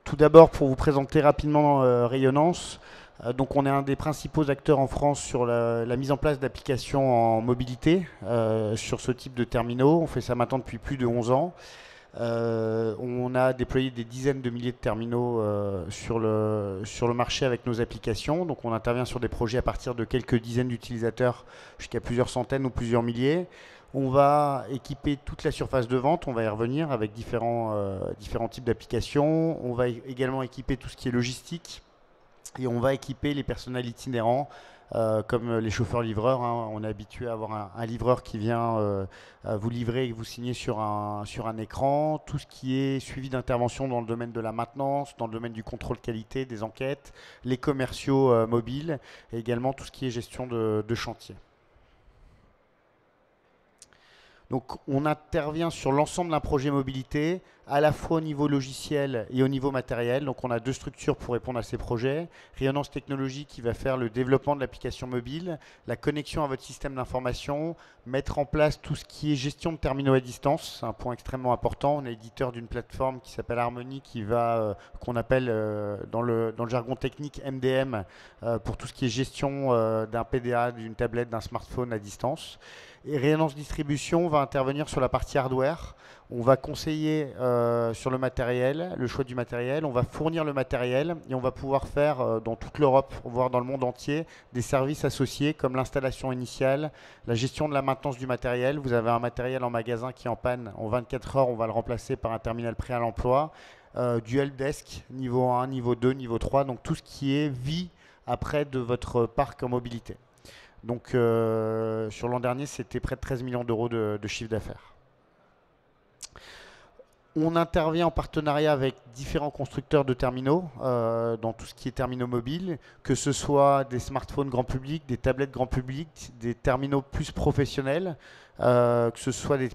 Tout d'abord, pour vous présenter rapidement Rayonnance, donc on est un des principaux acteurs en France sur la mise en place d'applications en mobilité sur ce type de terminaux. On fait ça maintenant depuis plus de 11 ans. On a déployé des dizaines de milliers de terminaux sur le marché avec nos applications. Donc on intervient sur des projets à partir de quelques dizaines d'utilisateurs jusqu'à plusieurs centaines ou plusieurs milliers. On va équiper toute la surface de vente, on va y revenir avec différents types d'applications. On va également équiper tout ce qui est logistique et on va équiper les personnels itinérants comme les chauffeurs-livreurs. On est habitué à avoir un livreur qui vient vous livrer et vous signer sur un écran. Tout ce qui est suivi d'intervention dans le domaine de la maintenance, dans le domaine du contrôle qualité, des enquêtes, les commerciaux mobiles et également tout ce qui est gestion de chantier. Donc on intervient sur l'ensemble d'un projet mobilité, à la fois au niveau logiciel et au niveau matériel. Donc on a deux structures pour répondre à ces projets. Rayonnance Technologies qui va faire le développement de l'application mobile, la connexion à votre système d'information, mettre en place tout ce qui est gestion de terminaux à distance. C'est un point extrêmement important. On est éditeur d'une plateforme qui s'appelle Harmony, qu'on appelle dans le jargon technique MDM, pour tout ce qui est gestion d'un PDA, d'une tablette, d'un smartphone à distance. Et Rayonnance Distribution va intervenir sur la partie hardware. On va conseiller sur le matériel, le choix du matériel. On va fournir le matériel et on va pouvoir faire dans toute l'Europe, voire dans le monde entier, des services associés comme l'installation initiale, la gestion de la maintenance du matériel. Vous avez un matériel en magasin qui est en panne. En 24 heures, on va le remplacer par un terminal prêt à l'emploi. Du helpdesk, niveau 1, niveau 2, niveau 3. Donc tout ce qui est vie après de votre parc en mobilité. Donc sur l'an dernier, c'était près de 13 millions d'euros de chiffre d'affaires. On intervient en partenariat avec différents constructeurs de terminaux dans tout ce qui est terminaux mobiles, que ce soit des smartphones grand public, des tablettes grand public, des terminaux plus professionnels, que ce soit des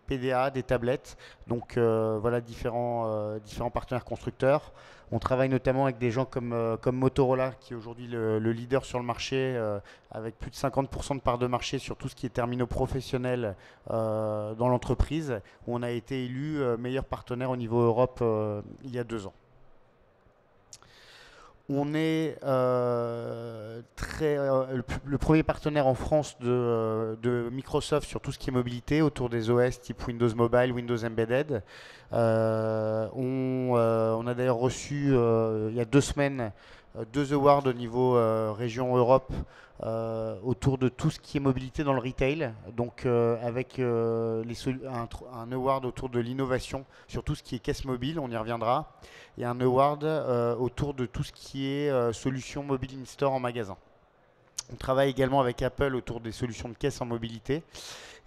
PDA, des tablettes. Donc voilà différents partenaires constructeurs. On travaille notamment avec des gens comme Motorola, qui est aujourd'hui le leader sur le marché, avec plus de 50% de part de marché sur tout ce qui est terminaux professionnels dans l'entreprise, où on a été élu meilleur partenaire au niveau Europe il y a 2 ans. On est le premier partenaire en France de Microsoft sur tout ce qui est mobilité autour des OS type Windows Mobile, Windows Embedded. On a d'ailleurs reçu il y a 2 semaines 2 awards au niveau région Europe autour de tout ce qui est mobilité dans le retail. Donc avec un award autour de l'innovation sur tout ce qui est caisse mobile, on y reviendra. Et un award autour de tout ce qui est solutions mobile in-store en magasin. On travaille également avec Apple autour des solutions de caisse en mobilité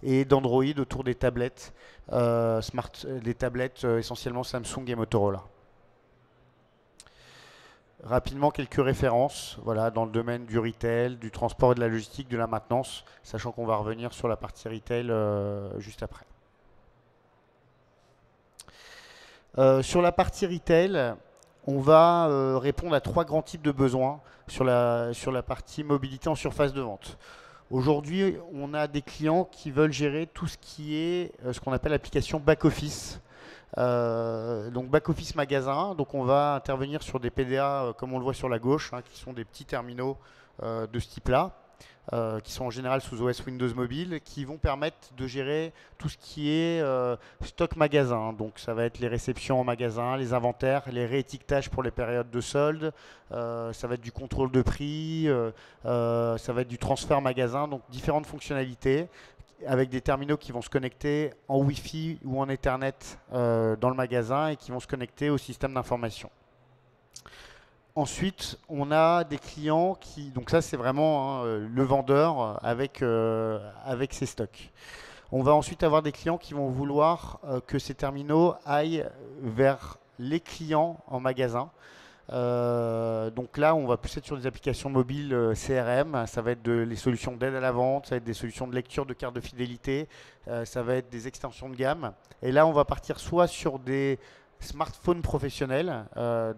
et d'Android autour des tablettes, essentiellement Samsung et Motorola. Rapidement, quelques références dans le domaine du retail, du transport et de la logistique, de la maintenance, sachant qu'on va revenir sur la partie retail juste après. Sur la partie retail, on va répondre à 3 grands types de besoins sur la partie mobilité en surface de vente. Aujourd'hui, on a des clients qui veulent gérer tout ce qui est ce qu'on appelle l'application back-office. Donc back-office magasin, donc on va intervenir sur des PDA comme on le voit sur la gauche, qui sont des petits terminaux de ce type-là, qui sont en général sous OS Windows Mobile, qui vont permettre de gérer tout ce qui est stock magasin. Donc ça va être les réceptions en magasin, les inventaires, les réétiquetages pour les périodes de solde, ça va être du contrôle de prix, ça va être du transfert magasin, donc différentes fonctionnalités avec des terminaux qui vont se connecter en Wi-Fi ou en Ethernet dans le magasin et qui vont se connecter au système d'information. Ensuite, on a des clients qui... Donc ça, c'est vraiment le vendeur avec ses stocks. On va ensuite avoir des clients qui vont vouloir que ces terminaux aillent vers les clients en magasin. Donc là, on va plus être sur des applications mobiles CRM, ça va être les solutions d'aide à la vente, ça va être des solutions de lecture de carte de fidélité, ça va être des extensions de gamme. Et là, on va partir soit sur des smartphones professionnels,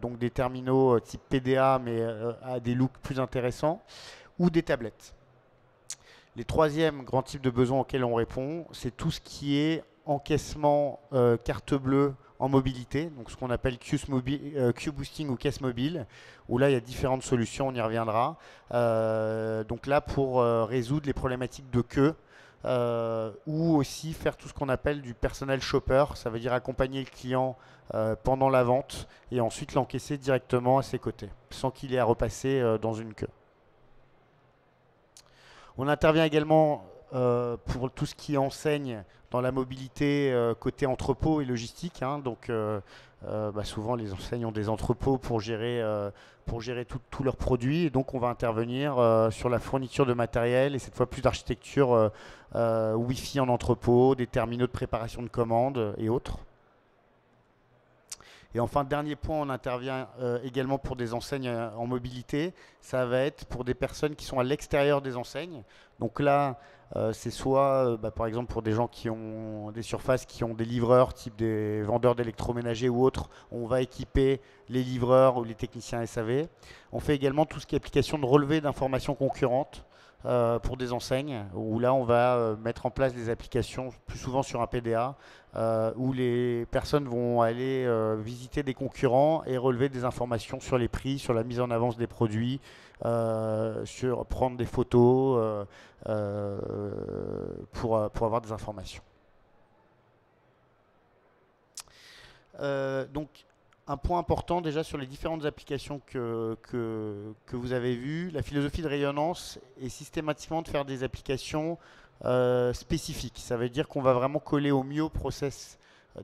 donc des terminaux type PDA, mais à des looks plus intéressants, ou des tablettes. Les troisièmes grands types de besoins auxquels on répond, c'est tout ce qui est encaissement carte bleue en mobilité, donc ce qu'on appelle queue boosting ou caisse mobile, où là il y a différentes solutions, on y reviendra. Donc là pour résoudre les problématiques de queue, ou aussi faire tout ce qu'on appelle du personnel shopper, ça veut dire accompagner le client pendant la vente et ensuite l'encaisser directement à ses côtés, sans qu'il ait à repasser dans une queue. On intervient également pour tout ce qui enseigne dans la mobilité côté entrepôt et logistique, hein. Donc souvent les enseignes ont des entrepôts pour gérer tous leurs produits. Et donc on va intervenir sur la fourniture de matériel et cette fois plus d'architecture Wi-Fi en entrepôt, des terminaux de préparation de commandes et autres. Et enfin, dernier point, on intervient également pour des enseignes en mobilité. Ça va être pour des personnes qui sont à l'extérieur des enseignes. Donc là, c'est soit, par exemple, pour des gens qui ont des surfaces, qui ont des livreurs, type des vendeurs d'électroménager ou autres, on va équiper les livreurs ou les techniciens SAV. On fait également tout ce qui est application de relevé d'informations concurrentes pour des enseignes, où là, on va mettre en place des applications, plus souvent sur un PDA, où les personnes vont aller visiter des concurrents et relever des informations sur les prix, sur la mise en avance des produits, sur prendre des photos pour avoir des informations. Donc, un point important déjà sur les différentes applications que vous avez vues, la philosophie de rayonnance est systématiquement de faire des applications spécifiques. Ça veut dire qu'on va vraiment coller au mieux au process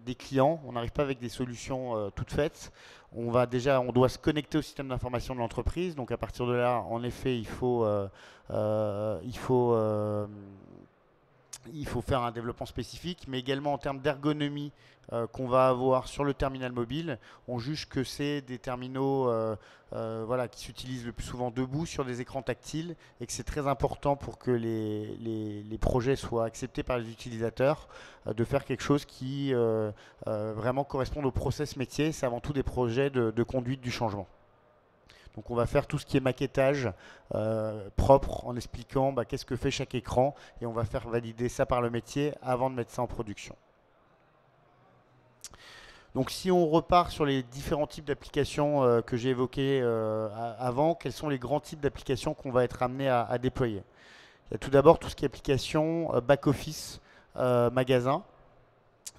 des clients. On n'arrive pas avec des solutions toutes faites. On doit se connecter au système d'information de l'entreprise. Donc à partir de là, en effet, il faut faire un développement spécifique, mais également en termes d'ergonomie qu'on va avoir sur le terminal mobile. On juge que c'est des terminaux qui s'utilisent le plus souvent debout sur des écrans tactiles et que c'est très important pour que les projets soient acceptés par les utilisateurs de faire quelque chose qui vraiment corresponde au process métier. C'est avant tout des projets de conduite du changement. Donc on va faire tout ce qui est maquettage propre en expliquant qu'est-ce que fait chaque écran et on va faire valider ça par le métier avant de mettre ça en production. Donc si on repart sur les différents types d'applications que j'ai évoquées avant, quels sont les grands types d'applications qu'on va être amené à déployer? Il y a tout d'abord tout ce qui est application back-office, magasin.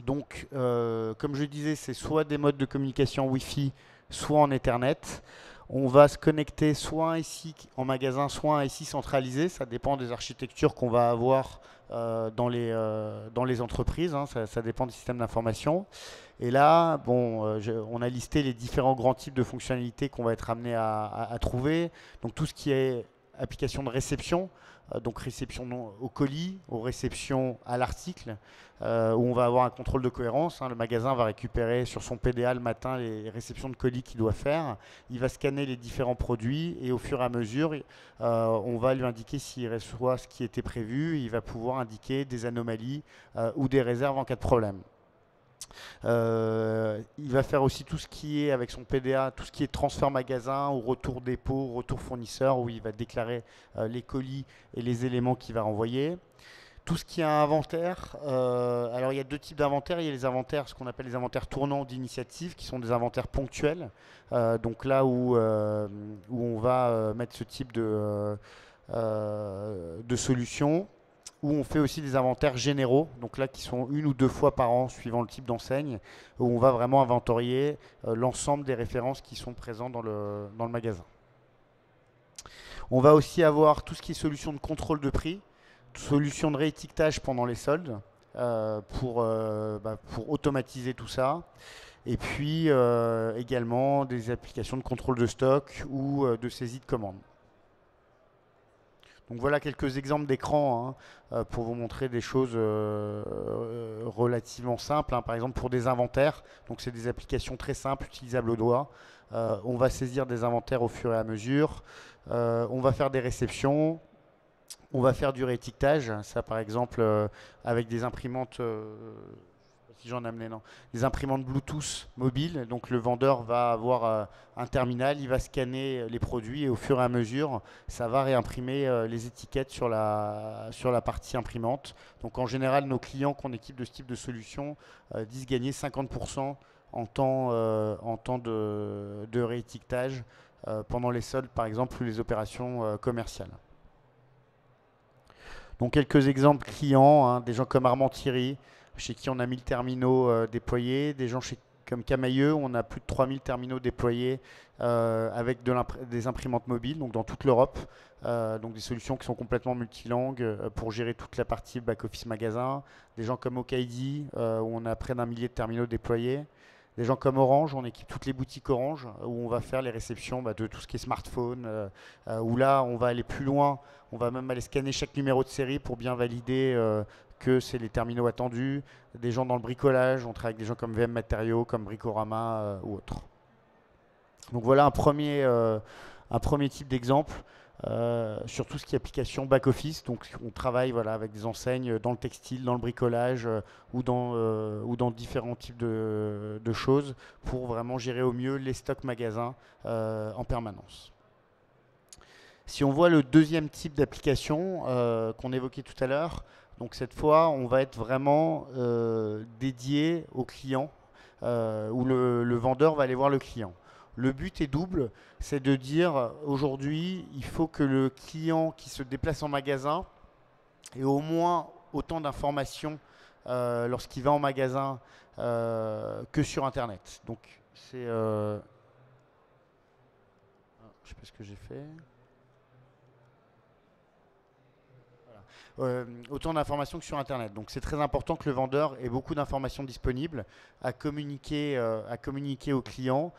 Donc comme je disais, c'est soit des modes de communication Wi-Fi, soit en Ethernet. On va se connecter soit un SI en magasin, soit un SI centralisé. Ça dépend des architectures qu'on va avoir dans les entreprises. Hein. Ça dépend du système d'information. Et là, on a listé les différents grands types de fonctionnalités qu'on va être amené à trouver. Donc tout ce qui est application de réception, donc réception au colis, aux réceptions à l'article, où on va avoir un contrôle de cohérence. Hein. Le magasin va récupérer sur son PDA le matin les réceptions de colis qu'il doit faire. Il va scanner les différents produits et au fur et à mesure, on va lui indiquer s'il reçoit ce qui était prévu. Il va pouvoir indiquer des anomalies ou des réserves en cas de problème. Il va faire aussi tout ce qui est avec son PDA, tout ce qui est transfert magasin ou retour dépôt, retour fournisseur, où il va déclarer les colis et les éléments qu'il va renvoyer. Tout ce qui est inventaire, alors il y a deux types d'inventaires. Il y a les inventaires, ce qu'on appelle les inventaires tournants d'initiative, qui sont des inventaires ponctuels. Donc là où on va mettre ce type de solution, où on fait aussi des inventaires généraux, donc là qui sont une ou deux fois par an suivant le type d'enseigne, où on va vraiment inventorier l'ensemble des références qui sont présentes dans le magasin. On va aussi avoir tout ce qui est solution de contrôle de prix, solution de réétiquetage pendant les soldes, pour automatiser tout ça. Et puis également des applications de contrôle de stock ou de saisie de commande. Donc voilà quelques exemples d'écran pour vous montrer des choses relativement simples. Hein. Par exemple pour des inventaires, donc c'est des applications très simples, utilisables au doigt. On va saisir des inventaires au fur et à mesure. On va faire des réceptions. On va faire du réétiquetage. Ça par exemple avec des imprimantes, je ne sais pas si j'en amenais, non. Des imprimantes Bluetooth mobiles. Donc le vendeur va avoir un terminal, il va scanner les produits et au fur et à mesure, ça va réimprimer les étiquettes sur la partie imprimante. Donc en général, nos clients qu'on équipe de ce type de solution disent gagner 50% en temps de réétiquetage pendant les soldes, par exemple, ou les opérations commerciales. Donc quelques exemples clients, hein, des gens comme Armand Thierry, chez qui on a 1000 terminaux déployés, des gens comme Camailleux, on a plus de 3000 terminaux déployés avec des imprimantes mobiles, donc dans toute l'Europe, donc des solutions qui sont complètement multilangues pour gérer toute la partie back-office magasin, des gens comme Okaidi, où on a près d'un millier de terminaux déployés, des gens comme Orange, on équipe toutes les boutiques Orange, où on va faire les réceptions de tout ce qui est smartphone, où là on va aller plus loin, on va même aller scanner chaque numéro de série pour bien valider que c'est les terminaux attendus. Des gens dans le bricolage, on travaille avec des gens comme VM Matériaux, comme Bricorama ou autres. Donc voilà un premier type d'exemple sur tout ce qui est application back-office. Donc on travaille voilà, avec des enseignes dans le textile, dans le bricolage ou dans différents types de choses pour vraiment gérer au mieux les stocks magasins en permanence. Si on voit le deuxième type d'application qu'on évoquait tout à l'heure, donc cette fois, on va être vraiment dédié au client, où le vendeur va aller voir le client. Le but est double, c'est de dire aujourd'hui, il faut que le client qui se déplace en magasin ait au moins autant d'informations lorsqu'il va en magasin que sur Internet. Donc c'est... je ne sais pas ce que j'ai fait. Autant d'informations que sur Internet. Donc c'est très important que le vendeur ait beaucoup d'informations disponibles à communiquer aux clients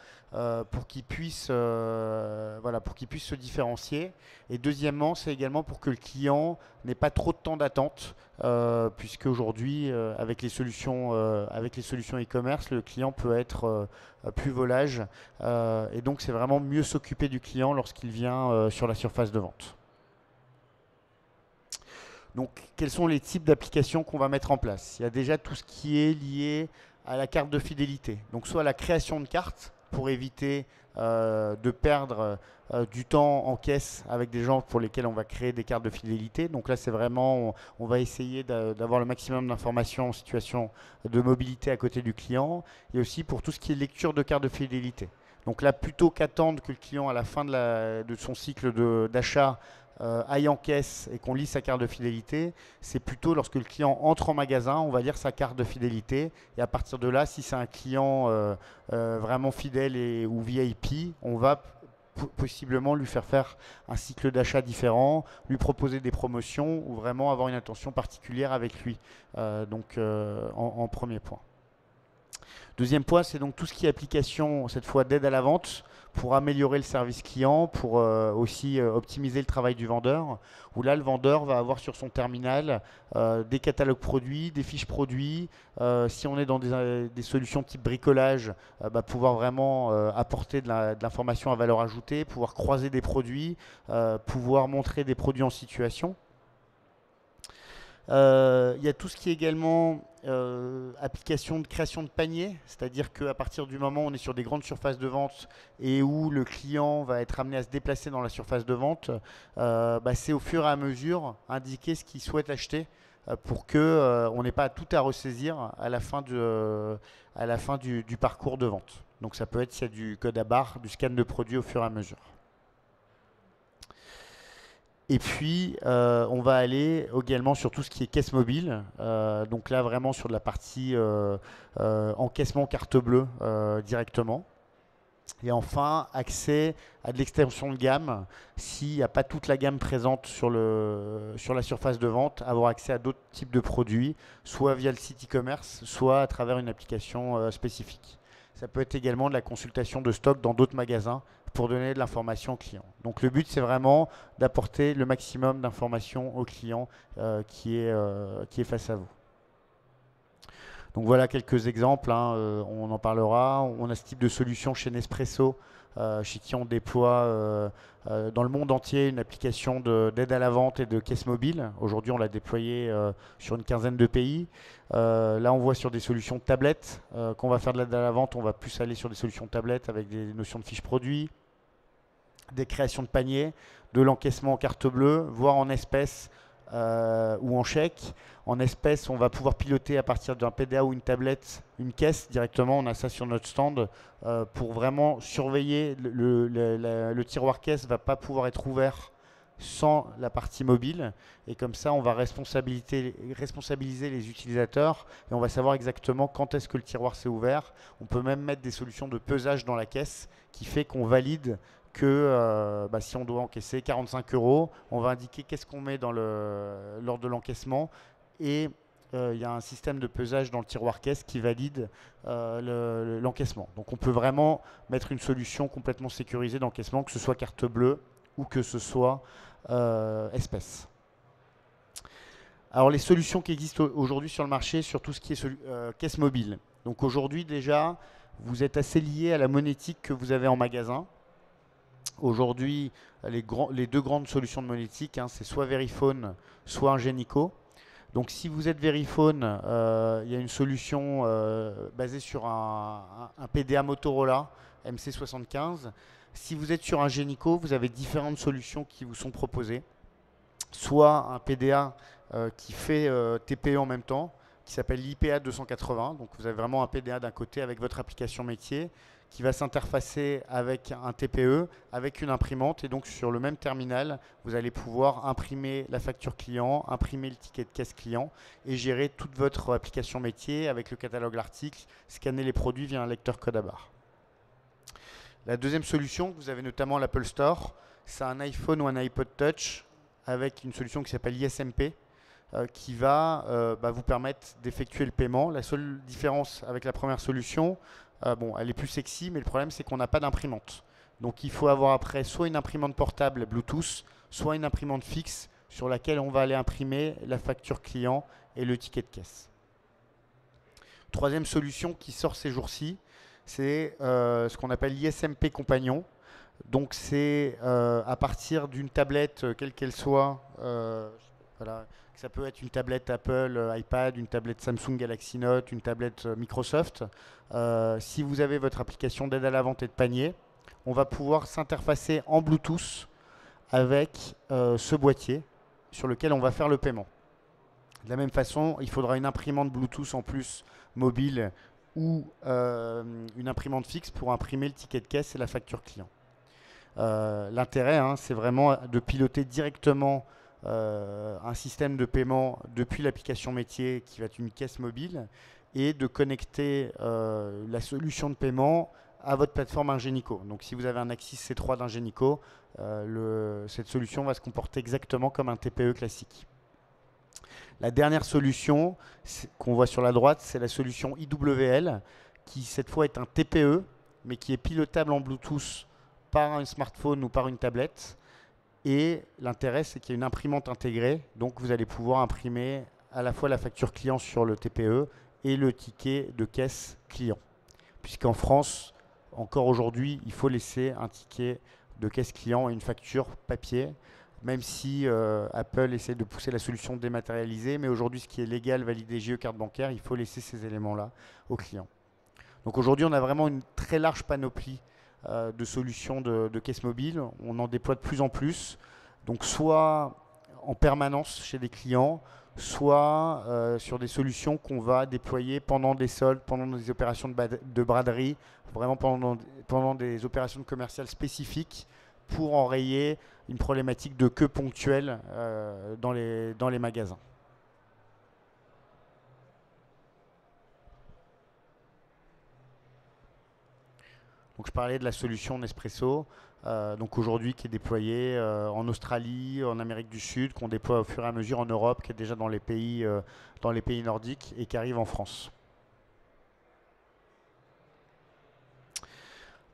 pour qu'ils puissent se différencier. Et deuxièmement, c'est également pour que le client n'ait pas trop de temps d'attente, puisque aujourd'hui, avec les solutions e-commerce, le client peut être plus volage. Et donc c'est vraiment mieux s'occuper du client lorsqu'il vient sur la surface de vente. Donc, quels sont les types d'applications qu'on va mettre en place? Il y a déjà tout ce qui est lié à la carte de fidélité. Donc, soit la création de cartes pour éviter de perdre du temps en caisse avec des gens pour lesquels on va créer des cartes de fidélité. Donc là, c'est vraiment, on va essayer d'avoir le maximum d'informations en situation de mobilité à côté du client. Et aussi pour tout ce qui est lecture de cartes de fidélité. Donc là, plutôt qu'attendre que le client, à la fin de son cycle d'achat, aille en caisse et qu'on lit sa carte de fidélité, c'est plutôt lorsque le client entre en magasin, on va lire sa carte de fidélité et à partir de là, si c'est un client vraiment fidèle ou VIP, on va possiblement lui faire un cycle d'achat différent, lui proposer des promotions ou vraiment avoir une attention particulière avec lui. En premier point. Deuxième point, c'est donc tout ce qui est application, cette fois d'aide à la vente, pour améliorer le service client, pour aussi optimiser le travail du vendeur, où là, le vendeur va avoir sur son terminal des catalogues produits, des fiches produits. Si on est dans des solutions type bricolage, pouvoir vraiment apporter de l'information à valeur ajoutée, pouvoir croiser des produits, pouvoir montrer des produits en situation. Il y a tout ce qui est également application de création de panier, c'est-à-dire qu'à partir du moment où on est sur des grandes surfaces de vente et où le client va être amené à se déplacer dans la surface de vente, c'est au fur et à mesure indiquer ce qu'il souhaite acheter pour qu'on n'ait pas tout à ressaisir à la fin du parcours de vente. Donc ça peut être s'il y a du code à barre, du scan de produits au fur et à mesure. Et puis, on va aller également sur tout ce qui est caisse mobile. Donc là, vraiment sur de la partie encaissement carte bleue directement. Et enfin, accès à de l'extension de gamme. S'il n'y a pas toute la gamme présente sur la surface de vente, avoir accès à d'autres types de produits, soit via le site e-commerce, soit à travers une application spécifique. Ça peut être également de la consultation de stock dans d'autres magasins pour donner de l'information au client. Donc le but, c'est vraiment d'apporter le maximum d'informations au client qui est face à vous. Donc voilà quelques exemples, hein, on en parlera. On a ce type de solution chez Nespresso chez qui on déploie dans le monde entier une application d'aide à la vente et de caisse mobile. Aujourd'hui, on l'a déployée sur une quinzaine de pays. Là, on voit sur des solutions de tablettes qu'on va faire de l'aide à la vente. On va plus aller sur des solutions de tablettes avec des notions de fiches produits, des créations de paniers, de l'encaissement en carte bleue, voire en espèces ou en chèque. En espèces, on va pouvoir piloter à partir d'un PDA ou une tablette, une caisse directement. On a ça sur notre stand pour vraiment surveiller. Le tiroir caisse ne va pas pouvoir être ouvert sans la partie mobile. Et comme ça, on va responsabiliser les utilisateurs et on va savoir exactement quand est-ce que le tiroir s'est ouvert. On peut même mettre des solutions de pesage dans la caisse qui fait qu'on valide que si on doit encaisser 45 €, on va indiquer qu'est-ce qu'on met lors de l'encaissement et il y a un système de pesage dans le tiroir caisse qui valide l'encaissement. Donc on peut vraiment mettre une solution complètement sécurisée d'encaissement, que ce soit carte bleue ou que ce soit espèce. Alors les solutions qui existent aujourd'hui sur le marché sur tout ce qui est caisse mobile. Donc aujourd'hui déjà, vous êtes assez lié à la monétique que vous avez en magasin. Aujourd'hui, les deux grandes solutions de monétique, c'est soit Verifone, soit Ingenico. Donc si vous êtes Verifone, il y a une solution basée sur un PDA Motorola MC75. Si vous êtes sur Ingenico, vous avez différentes solutions qui vous sont proposées. Soit un PDA qui fait TPE en même temps, qui s'appelle l'IPA 280. Donc vous avez vraiment un PDA d'un côté avec votre application métier qui va s'interfacer avec un TPE, avec une imprimante. Et donc sur le même terminal, vous allez pouvoir imprimer la facture client, imprimer le ticket de caisse client et gérer toute votre application métier avec le catalogue l'article, scanner les produits via un lecteur code à barre. La deuxième solution, vous avez notamment l'Apple Store, c'est un iPhone ou un iPod Touch avec une solution qui s'appelle ISMP qui va vous permettre d'effectuer le paiement. La seule différence avec la première solution, elle est plus sexy, mais le problème c'est qu'on n'a pas d'imprimante. Donc il faut avoir après soit une imprimante portable Bluetooth, soit une imprimante fixe sur laquelle on va aller imprimer la facture client et le ticket de caisse. Troisième solution qui sort ces jours-ci, c'est ce qu'on appelle l'ISMP Compagnon. Donc c'est à partir d'une tablette, quelle qu'elle soit, ça peut être une tablette Apple, iPad, une tablette Samsung Galaxy Note, une tablette Microsoft. Si vous avez votre application d'aide à la vente et de panier, on va pouvoir s'interfacer en Bluetooth avec ce boîtier sur lequel on va faire le paiement. De la même façon, il faudra une imprimante Bluetooth en plus mobile ou une imprimante fixe pour imprimer le ticket de caisse et la facture client. L'intérêt, c'est vraiment de piloter directement un système de paiement depuis l'application métier qui va être une caisse mobile et de connecter la solution de paiement à votre plateforme Ingenico. Donc si vous avez un Axis C3 d'Ingenico, cette solution va se comporter exactement comme un TPE classique. La dernière solution qu'on voit sur la droite, c'est la solution IWL qui cette fois est un TPE mais qui est pilotable en Bluetooth par un smartphone ou par une tablette. Et l'intérêt, c'est qu'il y a une imprimante intégrée. Donc, vous allez pouvoir imprimer à la fois la facture client sur le TPE et le ticket de caisse client. Puisqu'en France, encore aujourd'hui, il faut laisser un ticket de caisse client et une facture papier, même si Apple essaie de pousser la solution dématérialisée. Mais aujourd'hui, ce qui est légal, validé GE carte bancaire, il faut laisser ces éléments-là aux clients. Donc aujourd'hui, on a vraiment une très large panoplie de solutions de caisse mobile. On en déploie de plus en plus. Donc soit en permanence chez des clients, soit sur des solutions qu'on va déployer pendant des soldes, pendant des opérations de braderie, vraiment pendant des opérations commerciales spécifiques pour enrayer une problématique de queue ponctuelle dans les magasins. Donc je parlais de la solution Nespresso, donc aujourd'hui qui est déployée en Australie, en Amérique du Sud, qu'on déploie au fur et à mesure en Europe, qui est déjà dans les pays nordiques et qui arrive en France.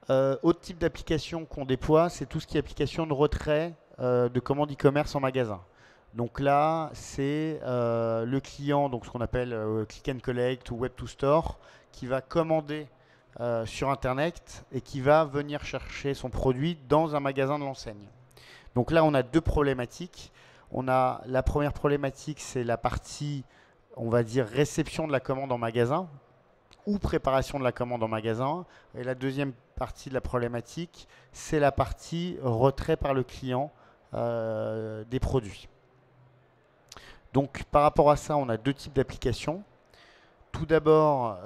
Autre type d'application qu'on déploie, c'est tout ce qui est application de retrait de commandes e-commerce en magasin. Donc là, c'est le client, donc ce qu'on appelle Click and Collect ou Web to Store, qui va commander sur Internet et qui va venir chercher son produit dans un magasin de l'enseigne. Donc là, on a deux problématiques. On a la première problématique, c'est la partie, on va dire, réception de la commande en magasin ou préparation de la commande en magasin. Et la deuxième partie de la problématique, c'est la partie retrait par le client des produits. Donc par rapport à ça, on a deux types d'applications. Tout d'abord,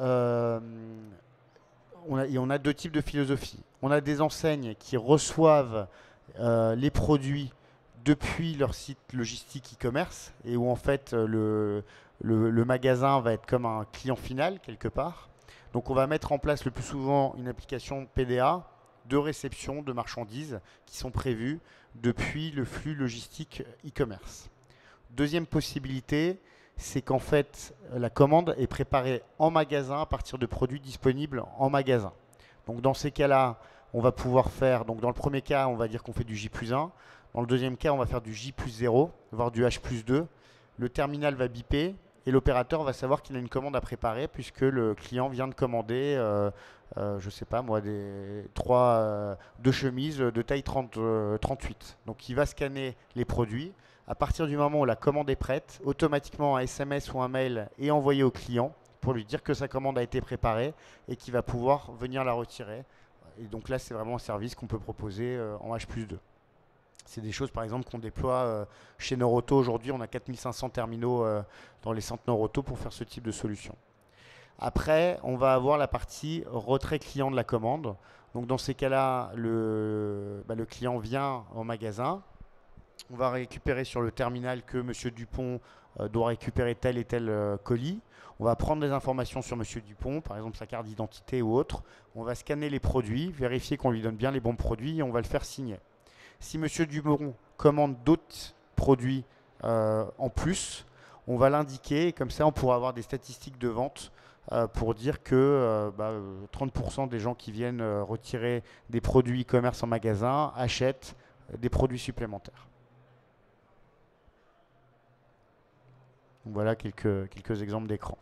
on a deux types de philosophie. On a des enseignes qui reçoivent les produits depuis leur site logistique e-commerce et où en fait le magasin va être comme un client final quelque part. Donc on va mettre en place le plus souvent une application PDA de réception de marchandises qui sont prévues depuis le flux logistique e-commerce. Deuxième possibilité, c'est qu'en fait la commande est préparée en magasin à partir de produits disponibles en magasin. Donc dans ces cas-là, on va pouvoir faire, donc dans le premier cas, on va dire qu'on fait du J+1. Dans le deuxième cas, on va faire du J+0, voire du H+2. Le terminal va biper et l'opérateur va savoir qu'il a une commande à préparer puisque le client vient de commander, je ne sais pas moi, deux chemises de taille 38. Donc il va scanner les produits. À partir du moment où la commande est prête, automatiquement un SMS ou un mail est envoyé au client pour lui dire que sa commande a été préparée et qu'il va pouvoir venir la retirer. Et donc là, c'est vraiment un service qu'on peut proposer en H+2. C'est des choses, par exemple, qu'on déploie chez Noroto aujourd'hui. On a 4500 terminaux dans les centres Noroto pour faire ce type de solution. Après, on va avoir la partie retrait client de la commande. Donc dans ces cas-là, le client vient en magasin. On va récupérer sur le terminal que M. Dupont doit récupérer tel et tel colis. On va prendre des informations sur M. Dupont, par exemple sa carte d'identité ou autre. On va scanner les produits, vérifier qu'on lui donne bien les bons produits et on va le faire signer. Si M. Dupont commande d'autres produits en plus, on va l'indiquer et comme ça on pourra avoir des statistiques de vente pour dire que 30% des gens qui viennent retirer des produits e-commerce en magasin achètent des produits supplémentaires. Donc voilà quelques exemples d'écran.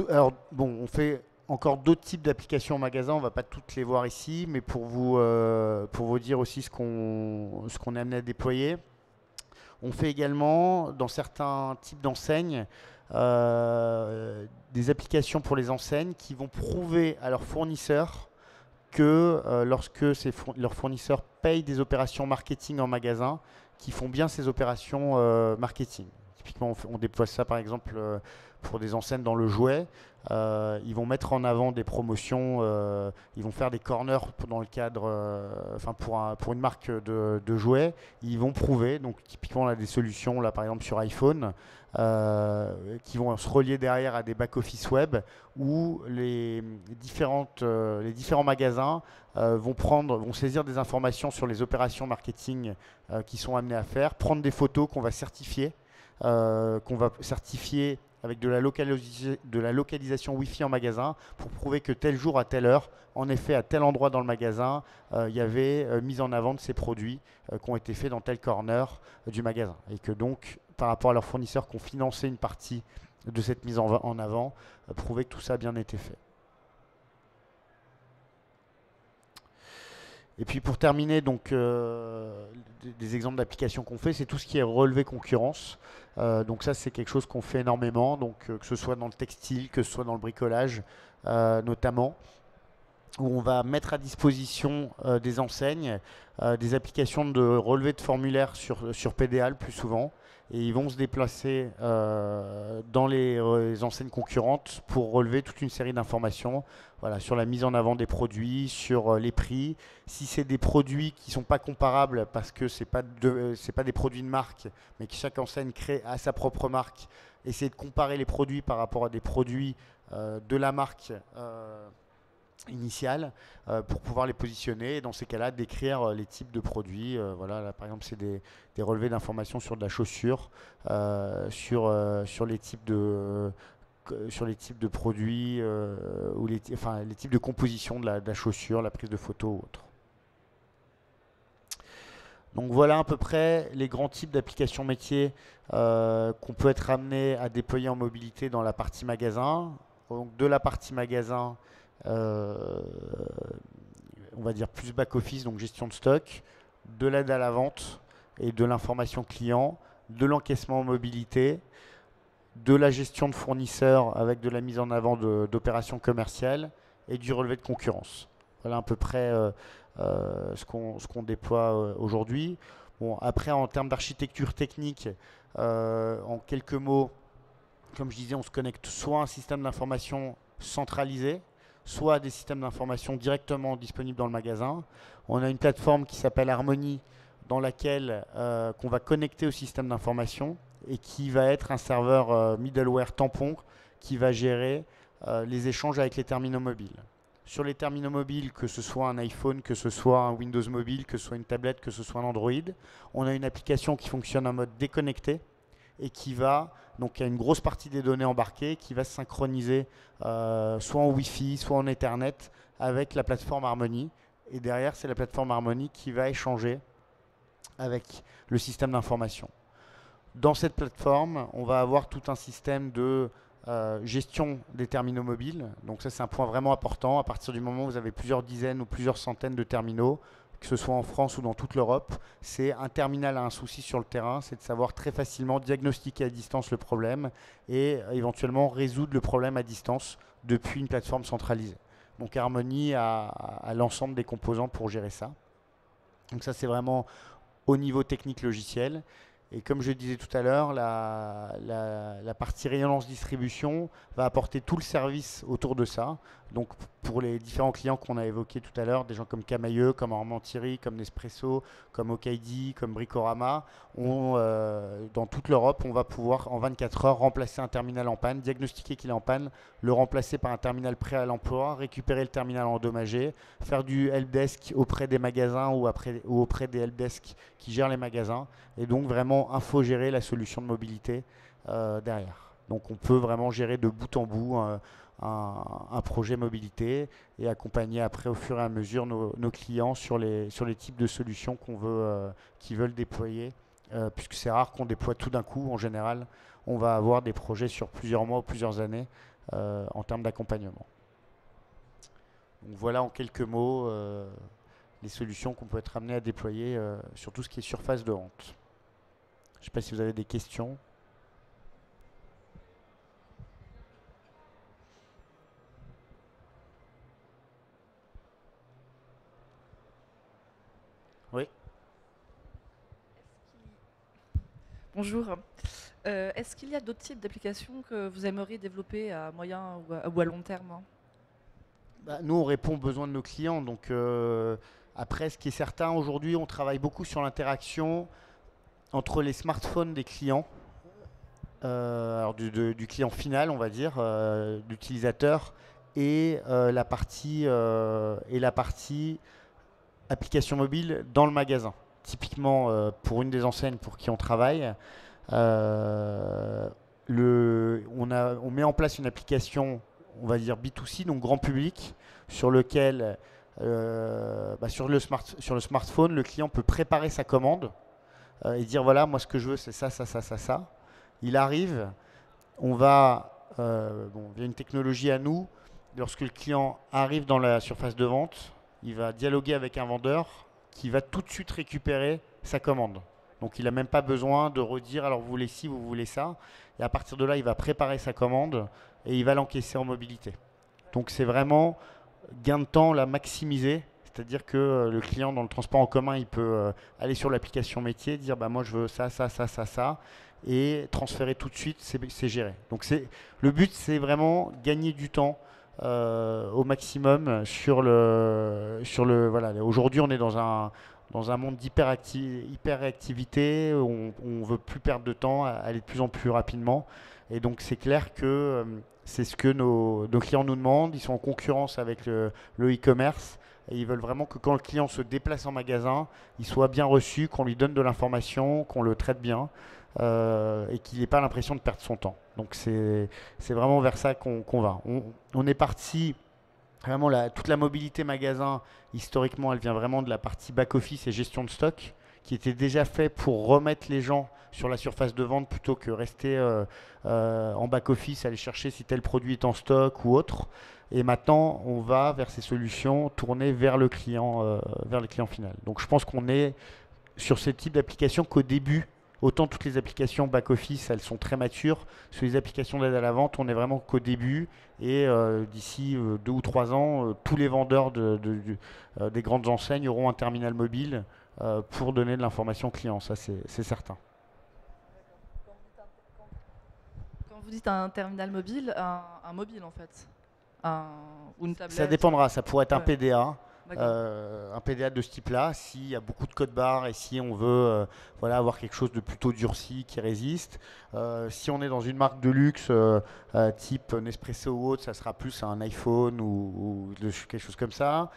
Alors bon, on fait encore d'autres types d'applications en magasin, on ne va pas toutes les voir ici, mais pour vous dire aussi ce qu'on est amené à déployer. On fait également, dans certains types d'enseignes, des applications pour les enseignes qui vont prouver à leurs fournisseurs que lorsque leurs fournisseurs payent des opérations marketing en magasin, qu'ils font bien ces opérations marketing. Typiquement, on déploie ça par exemple pour des enseignes dans le jouet. Ils vont mettre en avant des promotions, ils vont faire des corners dans le cadre, pour une marque de jouets. Ils vont prouver, donc typiquement on a des solutions là par exemple sur iPhone qui vont se relier derrière à des back-office web où les différents magasins vont saisir des informations sur les opérations marketing qu'ils sont amenés à faire, prendre des photos qu'on va certifier avec de la localisation Wi-Fi en magasin pour prouver que tel jour à telle heure, en effet à tel endroit dans le magasin, il y avait mise en avant de ces produits qui ont été faits dans tel corner du magasin. Et que donc, par rapport à leurs fournisseurs qui ont financé une partie de cette mise en avant, prouver que tout ça a bien été fait. Et puis pour terminer, donc, des exemples d'applications qu'on fait, c'est tout ce qui est relevé concurrence. Donc ça, c'est quelque chose qu'on fait énormément, donc, que ce soit dans le textile, que ce soit dans le bricolage notamment, où on va mettre à disposition des enseignes, des applications de relevé de formulaire sur PDA le plus souvent. Et ils vont se déplacer dans les enseignes concurrentes pour relever toute une série d'informations sur la mise en avant des produits, sur les prix. Si c'est des produits qui ne sont pas comparables parce que ce n'est pas des produits de marque, mais que chaque enseigne crée à sa propre marque, essayer de comparer les produits par rapport à des produits de la marque initiale pour pouvoir les positionner et dans ces cas-là décrire les types de produits. Là, par exemple, c'est des relevés d'informations sur de la chaussure, sur les types de produits ou les types de composition de la chaussure, la prise de photo ou autre. Donc voilà à peu près les grands types d'applications métiers qu'on peut être amené à déployer en mobilité dans la partie magasin. donc de la partie magasin, euh, on va dire plus back-office, donc gestion de stock, de l'aide à la vente et de l'information client, de l'encaissement en mobilité, de la gestion de fournisseurs avec de la mise en avant d'opérations commerciales et du relevé de concurrence. Voilà à peu près ce qu'on déploie aujourd'hui. Bon, après, en termes d'architecture technique, en quelques mots, comme je disais, on se connecte soit à un système d'information centralisé, soit à des systèmes d'information directement disponibles dans le magasin. On a une plateforme qui s'appelle Harmony, dans laquelle qu'on va connecter au système d'information et qui va être un serveur middleware tampon qui va gérer les échanges avec les terminaux mobiles. Sur les terminaux mobiles, que ce soit un iPhone, que ce soit un Windows Mobile, que ce soit une tablette, que ce soit un Android, on a une application qui fonctionne en mode déconnecté et qui va, donc il y a une grosse partie des données embarquées qui va se synchroniser soit en Wi-Fi, soit en Ethernet avec la plateforme Harmony. Et derrière, c'est la plateforme Harmony qui va échanger avec le système d'information. Dans cette plateforme, on va avoir tout un système de gestion des terminaux mobiles. Donc ça, c'est un point vraiment important. À partir du moment où vous avez plusieurs dizaines ou plusieurs centaines de terminaux, que ce soit en France ou dans toute l'Europe, c'est un terminal a un souci sur le terrain, c'est de savoir très facilement diagnostiquer à distance le problème et éventuellement résoudre le problème à distance depuis une plateforme centralisée. Donc Harmony a l'ensemble des composants pour gérer ça. Donc ça, c'est vraiment au niveau technique logiciel. Et comme je disais tout à l'heure, la partie rayonnance distribution va apporter tout le service autour de ça. Donc pour les différents clients qu'on a évoqués tout à l'heure, des gens comme Camailleux, comme Armand-Thierry, comme Nespresso, comme Okaidi, comme Bricorama, dans toute l'Europe, on va pouvoir en 24 heures remplacer un terminal en panne, diagnostiquer qu'il est en panne, le remplacer par un terminal prêt à l'emploi, récupérer le terminal endommagé, faire du helpdesk auprès des magasins ou auprès des helpdesk qui gèrent les magasins, et donc vraiment infogérer la solution de mobilité derrière. Donc on peut vraiment gérer de bout en bout un projet mobilité et accompagner après au fur et à mesure nos clients sur les types de solutions qu'ils veulent déployer, puisque c'est rare qu'on déploie tout d'un coup. En général, on va avoir des projets sur plusieurs mois ou plusieurs années en termes d'accompagnement. Donc voilà en quelques mots les solutions qu'on peut être amené à déployer sur tout ce qui est surface de vente. Je ne sais pas si vous avez des questions. Oui. Bonjour. Est-ce qu'il y a d'autres types d'applications que vous aimeriez développer à moyen ou à long terme? Bah, nous, on répond aux besoins de nos clients. Donc, après, ce qui est certain, aujourd'hui, on travaille beaucoup sur l'interaction entre les smartphones des clients, alors du client final, on va dire, d'utilisateur, et la partie application mobile dans le magasin. Typiquement, pour une des enseignes pour qui on travaille, on met en place une application, on va dire B2C, donc grand public, sur lequel, sur le smartphone, le client peut préparer sa commande et dire voilà, moi ce que je veux, c'est ça, ça, ça, ça, ça. Il arrive, via une technologie à nous, lorsque le client arrive dans la surface de vente, il va dialoguer avec un vendeur qui va tout de suite récupérer sa commande. Donc il n'a même pas besoin de redire alors vous voulez ci, vous voulez ça. Et à partir de là, il va préparer sa commande et il va l'encaisser en mobilité. Donc c'est vraiment gain de temps là maximisé. C'est-à-dire que le client dans le transport en commun, il peut aller sur l'application métier, dire bah, moi je veux ça, ça, ça, ça, ça, et transférer tout de suite, c'est géré. Donc le but, c'est vraiment gagner du temps au maximum voilà. Aujourd'hui, on est dans un monde d'hyper-réactivité, où on veut plus perdre de temps, aller de plus en plus rapidement. Et donc, c'est clair que c'est ce que nos clients nous demandent. Ils sont en concurrence avec le e-commerce. Et ils veulent vraiment que quand le client se déplace en magasin, il soit bien reçu, qu'on lui donne de l'information, qu'on le traite bien et qu'il n'ait pas l'impression de perdre son temps. Donc c'est vraiment vers ça qu'on va. On est parti, vraiment toute la mobilité magasin, historiquement, elle vient vraiment de la partie back-office et gestion de stock, qui était déjà fait pour remettre les gens sur la surface de vente plutôt que rester en back-office, aller chercher si tel produit est en stock ou autre. Et maintenant, on va vers ces solutions tournées vers le client final. Donc je pense qu'on est sur ce type d'application qu'au début, autant toutes les applications back-office, elles sont très matures. Sur les applications d'aide à la vente, on est vraiment qu'au début. Et d'ici 2 ou 3 ans, tous les vendeurs des grandes enseignes auront un terminal mobile pour donner de l'information client. Ça, c'est certain. Quand vous dites un terminal mobile, un mobile en fait, ou une tablette. Ça dépendra. Ça pourrait être un Ouais. PDA. D'accord. Un PDA de ce type-là, s'il y a beaucoup de code barres et si on veut voilà, avoir quelque chose de plutôt durci qui résiste. Si on est dans une marque de luxe type Nespresso ou autre, ça sera plus un iPhone ou quelque chose comme ça.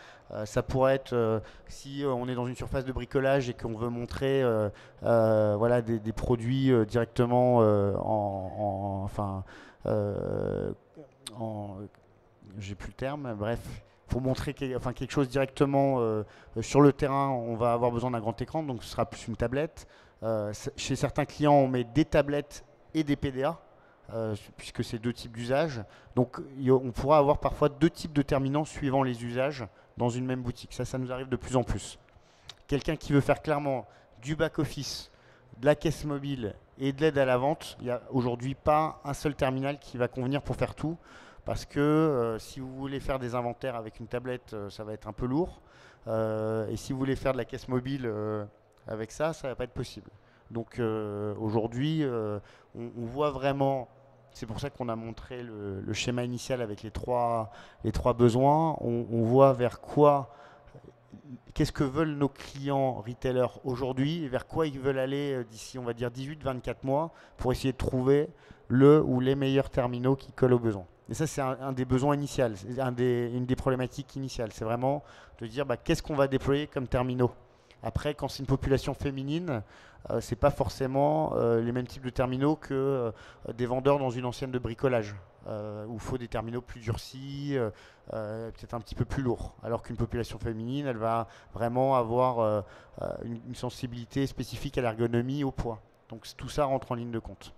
Ça pourrait être si on est dans une surface de bricolage et qu'on veut montrer voilà, des produits directement j'ai plus le terme, bref, pour montrer quelque chose directement sur le terrain, on va avoir besoin d'un grand écran, donc ce sera plus une tablette. Chez certains clients, on met des tablettes et des PDA, puisque c'est 2 types d'usages. Donc on pourra avoir parfois 2 types de terminaux suivant les usages dans une même boutique. Ça nous arrive de plus en plus. Quelqu'un qui veut faire clairement du back-office, de la caisse mobile et de l'aide à la vente, il n'y a aujourd'hui pas un seul terminal qui va convenir pour faire tout. Parce que si vous voulez faire des inventaires avec une tablette, ça va être un peu lourd. Et si vous voulez faire de la caisse mobile avec ça, ça va pas être possible. Donc aujourd'hui, on voit vraiment, c'est pour ça qu'on a montré le schéma initial avec les trois besoins. On voit vers quoi, qu'est-ce que veulent nos clients retailers aujourd'hui et vers quoi ils veulent aller d'ici, on va dire, 18-24 mois pour essayer de trouver le ou les meilleurs terminaux qui collent aux besoins. Et ça, c'est un des besoins initiaux, une des problématiques initiales. C'est vraiment de dire qu'est-ce qu'on va déployer comme terminaux. Après, quand c'est une population féminine, c'est pas forcément les mêmes types de terminaux que des vendeurs dans une ancienne de bricolage, où il faut des terminaux plus durcis, peut-être un petit peu plus lourds. Alors qu'une population féminine, elle va vraiment avoir une sensibilité spécifique à l'ergonomie, au poids. Donc tout ça rentre en ligne de compte.